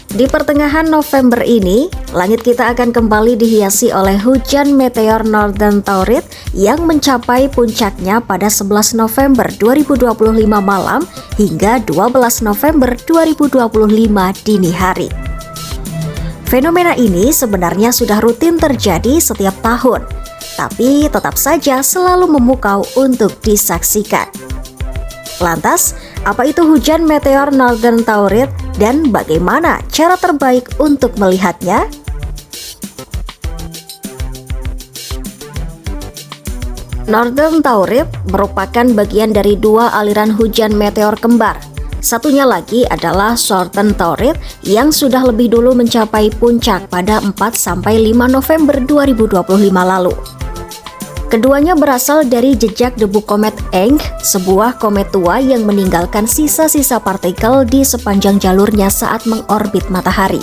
Di pertengahan November ini, langit kita akan kembali dihiasi oleh hujan meteor Northern Taurid yang mencapai puncaknya pada 11 November 2025 malam hingga 12 November 2025 dini hari. Fenomena ini sebenarnya sudah rutin terjadi setiap tahun, tapi tetap saja selalu memukau untuk disaksikan. Lantas, apa itu hujan meteor Northern Taurid dan bagaimana cara terbaik untuk melihatnya? Northern Taurid merupakan bagian dari dua aliran hujan meteor kembar. Satunya lagi adalah Southern Taurid yang sudah lebih dulu mencapai puncak pada 4-5 November 2025 lalu. Keduanya berasal dari jejak debu komet Encke, sebuah komet tua yang meninggalkan sisa-sisa partikel di sepanjang jalurnya saat mengorbit matahari.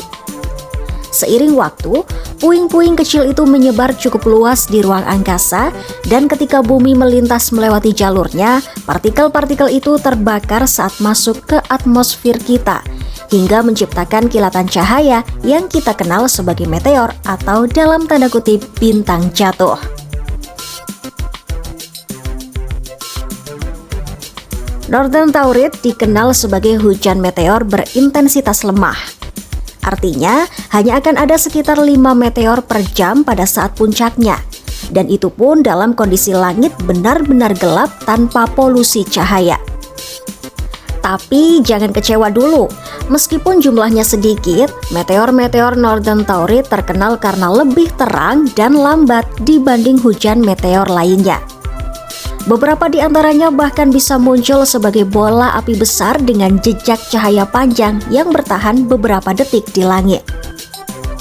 Seiring waktu, puing-puing kecil itu menyebar cukup luas di ruang angkasa, dan ketika bumi melintas melewati jalurnya, partikel-partikel itu terbakar saat masuk ke atmosfer kita, hingga menciptakan kilatan cahaya yang kita kenal sebagai meteor atau dalam tanda kutip bintang jatuh. Northern Taurid dikenal sebagai hujan meteor berintensitas lemah. Artinya, hanya akan ada sekitar 5 meteor per jam pada saat puncaknya. Dan itu pun dalam kondisi langit benar-benar gelap tanpa polusi cahaya. Tapi jangan kecewa dulu. Meskipun jumlahnya sedikit, meteor-meteor Northern Taurid terkenal karena lebih terang dan lambat dibanding hujan meteor lainnya. Beberapa di antaranya bahkan bisa muncul sebagai bola api besar dengan jejak cahaya panjang yang bertahan beberapa detik di langit.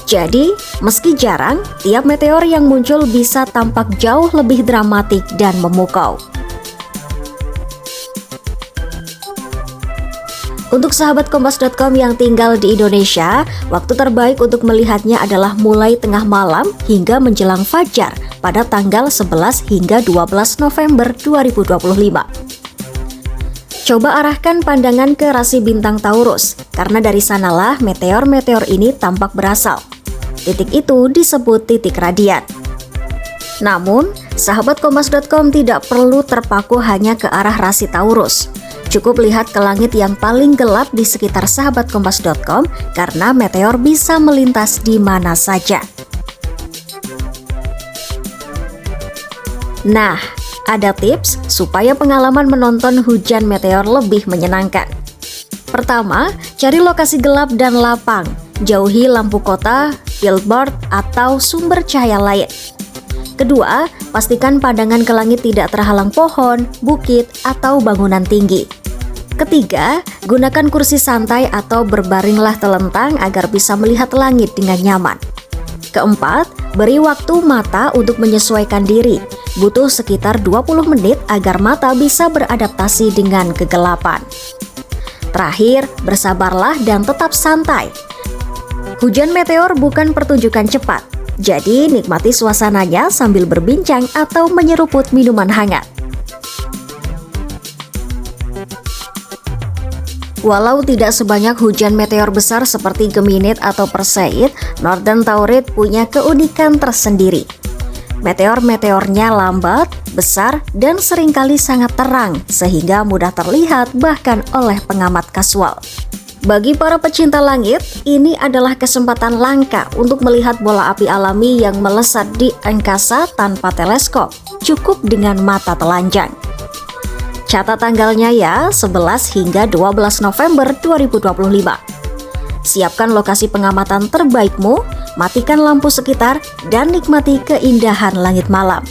Jadi, meski jarang, tiap meteor yang muncul bisa tampak jauh lebih dramatik dan memukau. Untuk sahabat Kompas.com yang tinggal di Indonesia, waktu terbaik untuk melihatnya adalah mulai tengah malam hingga menjelang fajar pada tanggal 11 hingga 12 November 2025. Coba arahkan pandangan ke rasi bintang Taurus, karena dari sanalah meteor-meteor ini tampak berasal. Titik itu disebut titik radian. Namun, sahabat Kompas.com tidak perlu terpaku hanya ke arah rasi Taurus. Cukup lihat ke langit yang paling gelap di sekitar sahabat Kompas.com karena meteor bisa melintas di mana saja. Nah, ada tips supaya pengalaman menonton hujan meteor lebih menyenangkan. Pertama, cari lokasi gelap dan lapang. Jauhi lampu kota, billboard, atau sumber cahaya lain. Kedua, pastikan pandangan ke langit tidak terhalang pohon, bukit, atau bangunan tinggi. Ketiga, gunakan kursi santai atau berbaringlah telentang agar bisa melihat langit dengan nyaman. Keempat, beri waktu mata untuk menyesuaikan diri. Butuh sekitar 20 menit agar mata bisa beradaptasi dengan kegelapan. Terakhir, bersabarlah dan tetap santai. Hujan meteor bukan pertunjukan cepat, jadi nikmati suasananya sambil berbincang atau menyeruput minuman hangat. Walau tidak sebanyak hujan meteor besar seperti Geminid atau Perseid, Northern Taurid punya keunikan tersendiri. Meteor-meteornya lambat, besar, dan seringkali sangat terang, sehingga mudah terlihat bahkan oleh pengamat kasual. Bagi para pecinta langit, ini adalah kesempatan langka untuk melihat bola api alami yang melesat di angkasa tanpa teleskop, cukup dengan mata telanjang. Catat tanggalnya ya, 11 hingga 12 November 2025. Siapkan lokasi pengamatan terbaikmu, matikan lampu sekitar, dan nikmati keindahan langit malam.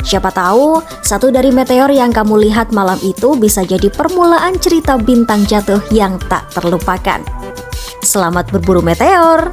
Siapa tahu, satu dari meteor yang kamu lihat malam itu bisa jadi permulaan cerita bintang jatuh yang tak terlupakan. Selamat berburu meteor!